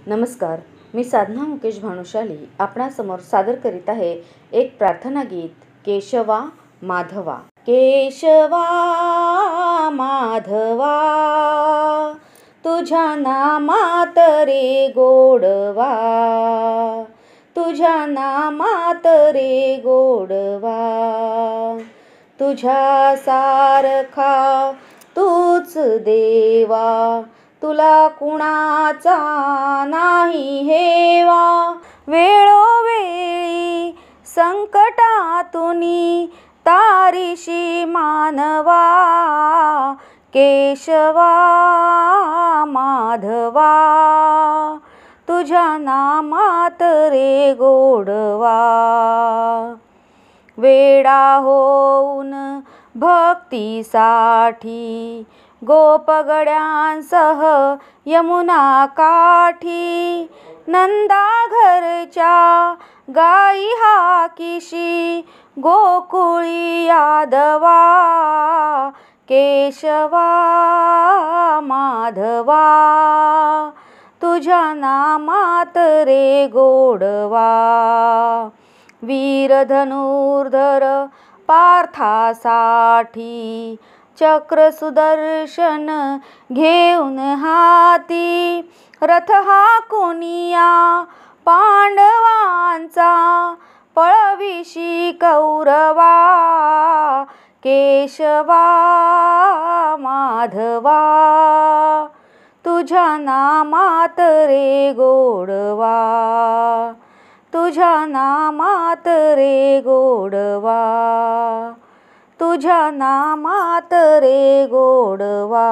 नमस्कार, मी साधना मुकेश भानुशाली आपणासमोर सादर करीत आहे एक प्रार्थना गीत केशवा माधवा। केशवा माधवा तुझ्या नामात रे गोडवा, तुझ्या नामात रे गोडवा, तुझ्या सारखा तूच देवा, तुला कुणाचा नाही हेवा। वेळोवेळी संकटातुनी तारीशी मानवा, केशवा माधवा तुझ्या नामात रे गोडवा। वेडा होऊन भक्तीसाठी गोपगड्यांसह यमुना काठी, नंदा घरच्या गाई हाकिशी गोकुळी यादवा, केशवा माधवा तुझ्या नामात रे गोडवा। वीर धनुर्धर पार्थासाठी चक्र सुदर्शन घेऊन हाती, रथ हाकुनिया पांडवांचा पळविशी कौरवा, केशवा माधवा तुझ्या नामात रे गोडवा, तुझ्या नामात रे गोडवा, तुझ्या नामात रे गोडवा।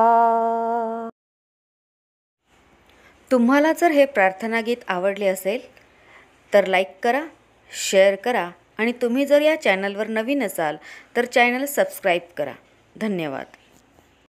तुम्हाला जर हे प्रार्थना गीत आवडले असेल तर लाईक करा, शेअर करा आणि तुम्ही जर या चॅनलवर नवीन असाल तर चॅनल सबस्क्राईब करा। धन्यवाद।